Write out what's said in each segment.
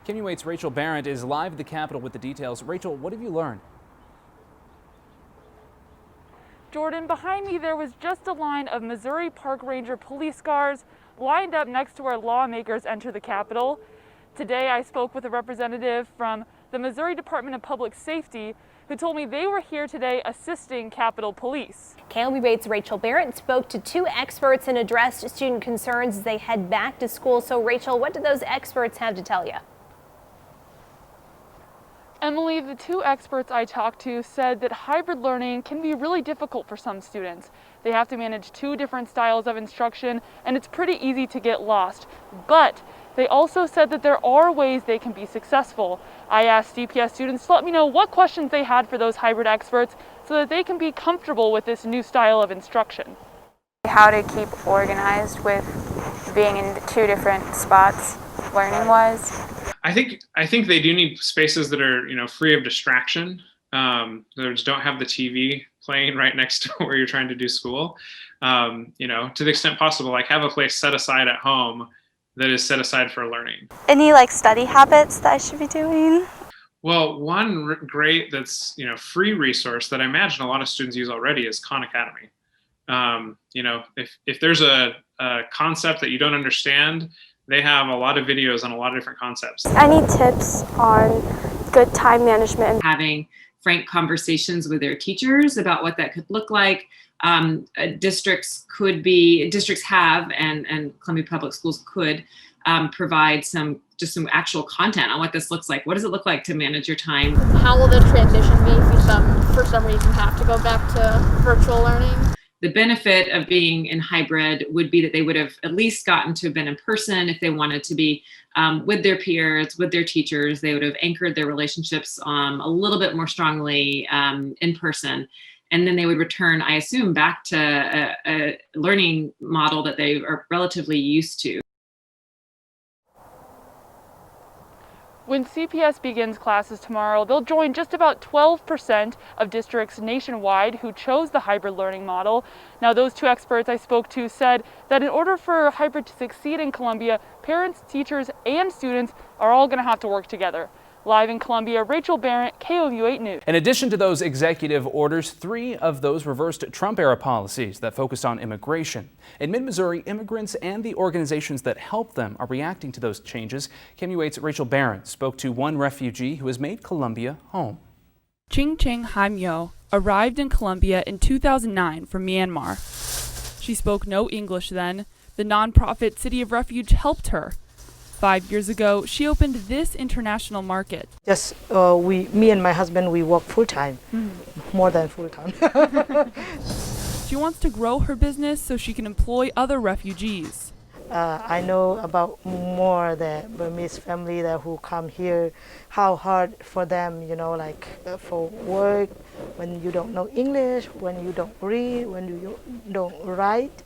KMU8's Rachel Behrndt is live at the Capitol with the details. Rachel, what have you learned? Jordan, behind me there was just a line of Missouri Park Ranger police cars lined up next to where lawmakers enter the Capitol. Today I spoke with a representative from the Missouri Department of Public Safety who told me they were here today assisting Capitol Police. KMU8's Rachel Behrndt spoke to two experts and addressed student concerns as they head back to school. So Rachel, what did those experts have to tell you? Emily, the two experts I talked to said that hybrid learning can be really difficult for some students. They have to manage two different styles of instruction, and it's pretty easy to get lost. But they also said that there are ways they can be successful. I asked DPS students to let me know what questions they had for those hybrid experts so that they can be comfortable with this new style of instruction. How to keep organized with being in two different spots learning-wise. I think they do need spaces that are, free of distraction. That just don't have the TV playing right next to where you're trying to do school. To the extent possible, like have a place set aside at home that is set aside for learning. Any study habits that I should be doing? Well, one great that's free resource that I imagine a lot of students use already is Khan Academy. If there's a concept that you don't understand, they have a lot of videos on a lot of different concepts. Any tips on good time management? Having frank conversations with their teachers about what that could look like. Districts have, and Columbia Public Schools could provide some actual content on what this looks like. What does it look like to manage your time? How will the transition be for some reason have to go back to virtual learning? The benefit of being in hybrid would be that they would have at least gotten to have been in person if they wanted to be with their peers, with their teachers. They would have anchored their relationships a little bit more strongly in person. And then they would return, I assume, back to a learning model that they are relatively used to. When CPS begins classes tomorrow, they'll join just about 12% of districts nationwide who chose the hybrid learning model. Now, those two experts I spoke to said that in order for hybrid to succeed in Columbia, parents, teachers, and students are all going to have to work together. Live in Columbia, Rachel Behrndt, KMU8 News. In addition to those executive orders, 3 of those reversed Trump-era policies that focused on immigration. In mid-Missouri, immigrants and the organizations that help them are reacting to those changes. KMU8's Rachel Behrndt spoke to one refugee who has made Columbia home. Ching Ching Haimyo arrived in Columbia in 2009 from Myanmar. She spoke no English then. The nonprofit City of Refuge helped her. 5 years ago, she opened this international market. Just me and my husband, we work full-time, more than full-time. She wants to grow her business so she can employ other refugees. I know about more the Burmese family that who come here, how hard for them, for work, when you don't know English, when you don't read, when you don't write.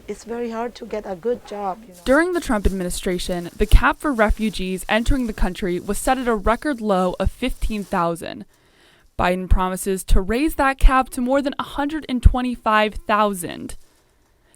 It's very hard to get a good job. During the Trump administration, the cap for refugees entering the country was set at a record low of 15,000. Biden promises to raise that cap to more than 125,000.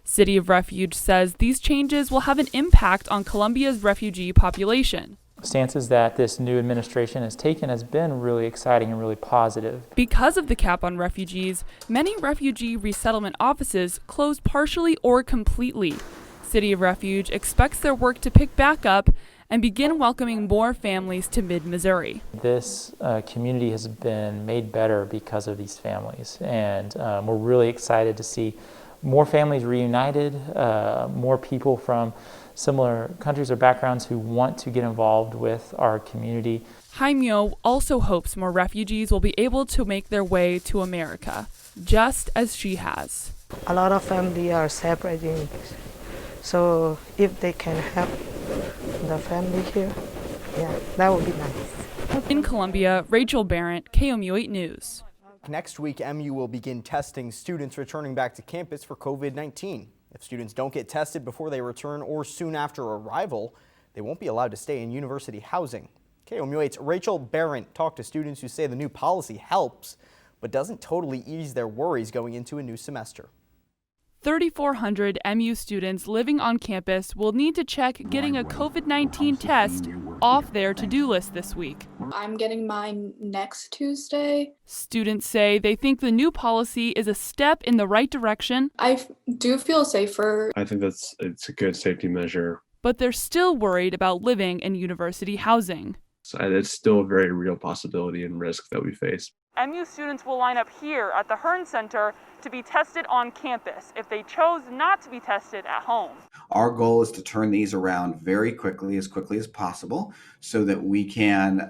City of Refuge says these changes will have an impact on Columbia's refugee population. Stances that this new administration has taken has been really exciting and really positive. Because of the cap on refugees, many refugee resettlement offices closed partially or completely. City of Refuge expects their work to pick back up and begin welcoming more families to mid-Missouri. This community has been made better because of these families, and we're really excited to see more families reunited, more people from similar countries or backgrounds who want to get involved with our community. Haimyo also hopes more refugees will be able to make their way to America, just as she has. A lot of families are separating, so if they can help the family here, that would be nice. In Columbia, Rachel Behrndt, KMU8 News. Next week, MU will begin testing students returning back to campus for COVID-19. If students don't get tested before they return or soon after arrival, they won't be allowed to stay in university housing. KMU8's Rachel Behrndt talked to students who say the new policy helps, but doesn't totally ease their worries going into a new semester. 3,400 MU students living on campus will need to check getting a COVID-19 test off their to-do list this week. I'm getting mine next Tuesday. Students say they think the new policy is a step in the right direction. I do feel safer. I think it's a good safety measure. But they're still worried about living in university housing. So it's still a very real possibility and risk that we face. MU students will line up here at the Behrndt Center to be tested on campus if they chose not to be tested at home. Our goal is to turn these around very quickly as possible, so that we can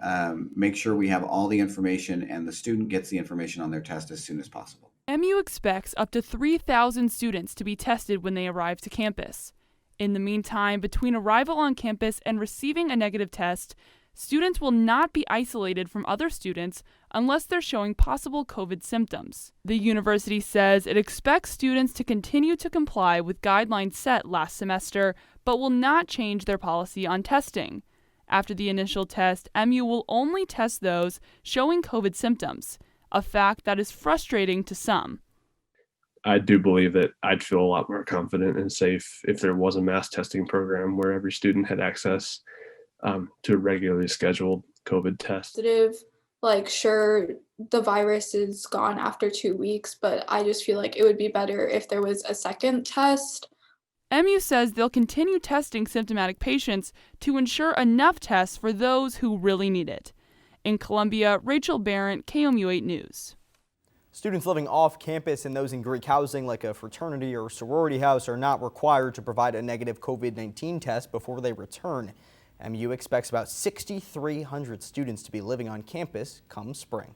make sure we have all the information and the student gets the information on their test as soon as possible. MU expects up to 3,000 students to be tested when they arrive to campus. In the meantime, between arrival on campus and receiving a negative test, students will not be isolated from other students unless they're showing possible COVID symptoms. The university says it expects students to continue to comply with guidelines set last semester, but will not change their policy on testing. After the initial test, MU will only test those showing COVID symptoms, a fact that is frustrating to some. I do believe that I'd feel a lot more confident and safe if there was a mass testing program where every student had access to a regularly scheduled COVID test. Sure, the virus is gone after 2 weeks, but I just feel like it would be better if there was a second test. MU says they'll continue testing symptomatic patients to ensure enough tests for those who really need it. In Columbia, Rachel Behrndt, KOMU 8 News. Students living off campus and those in Greek housing like a fraternity or sorority house are not required to provide a negative COVID-19 test before they return. MU expects about 6,300 students to be living on campus come spring.